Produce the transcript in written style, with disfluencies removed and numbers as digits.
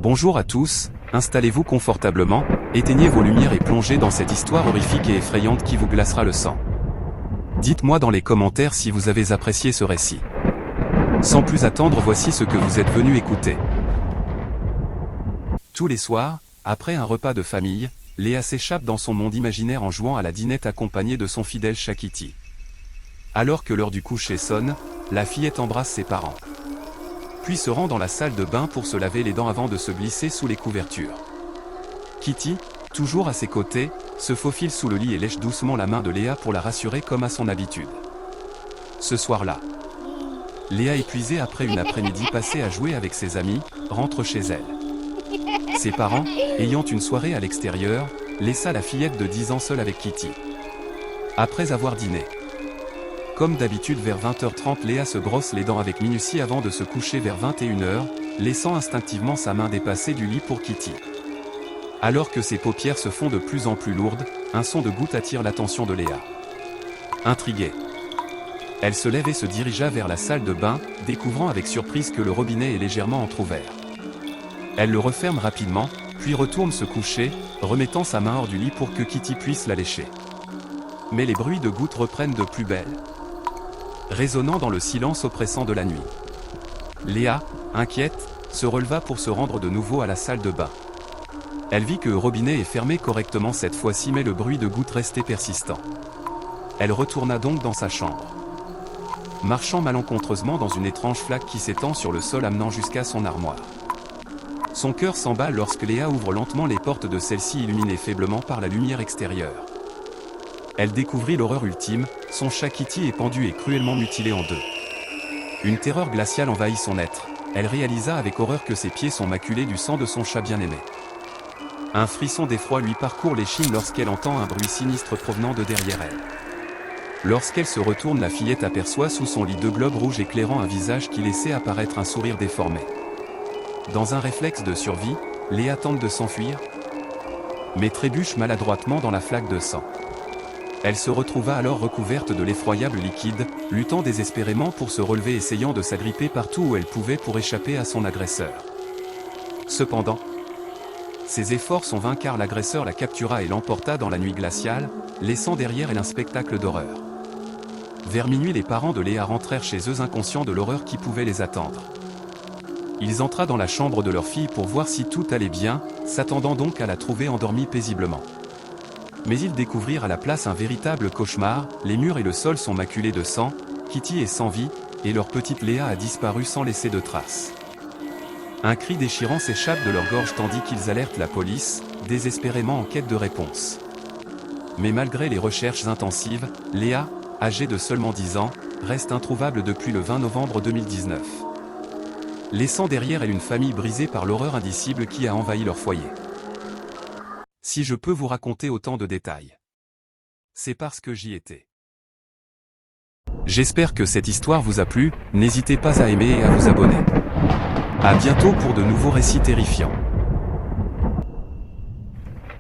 Bonjour à tous, installez-vous confortablement, éteignez vos lumières et plongez dans cette histoire horrifique et effrayante qui vous glacera le sang. Dites-moi dans les commentaires si vous avez apprécié ce récit. Sans plus attendre, voici ce que vous êtes venu écouter. Tous les soirs, après un repas de famille, Léa s'échappe dans son monde imaginaire en jouant à la dinette accompagnée de son fidèle chat Kitty. Alors que l'heure du coucher sonne, la fillette embrasse ses parents. Puis se rend dans la salle de bain pour se laver les dents avant de se glisser sous les couvertures. Kitty, toujours à ses côtés, se faufile sous le lit et lèche doucement la main de Léa pour la rassurer comme à son habitude. Ce soir-là, Léa, épuisée après une après-midi passée à jouer avec ses amis, rentre chez elle. Ses parents, ayant une soirée à l'extérieur, laissa la fillette de 10 ans seule avec Kitty. Après avoir dîné, comme d'habitude vers 20h30, Léa se brosse les dents avec minutie avant de se coucher vers 21h, laissant instinctivement sa main dépasser du lit pour Kitty. Alors que ses paupières se font de plus en plus lourdes, un son de gouttes attire l'attention de Léa. Intriguée, elle se lève et se dirigea vers la salle de bain, découvrant avec surprise que le robinet est légèrement entrouvert. Elle le referme rapidement, puis retourne se coucher, remettant sa main hors du lit pour que Kitty puisse la lécher. Mais les bruits de gouttes reprennent de plus belle, résonnant dans le silence oppressant de la nuit. Léa, inquiète, se releva pour se rendre de nouveau à la salle de bain. Elle vit que le robinet est fermé correctement cette fois-ci, mais le bruit de gouttes restait persistant. Elle retourna donc dans sa chambre, marchant malencontreusement dans une étrange flaque qui s'étend sur le sol amenant jusqu'à son armoire. Son cœur s'emballe lorsque Léa ouvre lentement les portes de celle-ci illuminées faiblement par la lumière extérieure. Elle découvrit l'horreur ultime, son chat Kitty est pendu et cruellement mutilé en deux. Une terreur glaciale envahit son être, elle réalisa avec horreur que ses pieds sont maculés du sang de son chat bien-aimé. Un frisson d'effroi lui parcourt l'échine lorsqu'elle entend un bruit sinistre provenant de derrière elle. Lorsqu'elle se retourne, la fillette aperçoit sous son lit deux globes rouges éclairant un visage qui laissait apparaître un sourire déformé. Dans un réflexe de survie, Léa tente de s'enfuir, mais trébuche maladroitement dans la flaque de sang. Elle se retrouva alors recouverte de l'effroyable liquide, luttant désespérément pour se relever, essayant de s'agripper partout où elle pouvait pour échapper à son agresseur. Cependant, ses efforts sont vains car l'agresseur la captura et l'emporta dans la nuit glaciale, laissant derrière elle un spectacle d'horreur. Vers minuit, les parents de Léa rentrèrent chez eux inconscients de l'horreur qui pouvait les attendre. Ils entrèrent dans la chambre de leur fille pour voir si tout allait bien, s'attendant donc à la trouver endormie paisiblement. Mais ils découvrirent à la place un véritable cauchemar, les murs et le sol sont maculés de sang, Kitty est sans vie, et leur petite Léa a disparu sans laisser de traces. Un cri déchirant s'échappe de leur gorge tandis qu'ils alertent la police, désespérément en quête de réponse. Mais malgré les recherches intensives, Léa, âgée de seulement 10 ans, reste introuvable depuis le 20 novembre 2019. Laissant derrière elle une famille brisée par l'horreur indicible qui a envahi leur foyer. Si je peux vous raconter autant de détails, c'est parce que j'y étais. J'espère que cette histoire vous a plu, n'hésitez pas à aimer et à vous abonner. À bientôt pour de nouveaux récits terrifiants.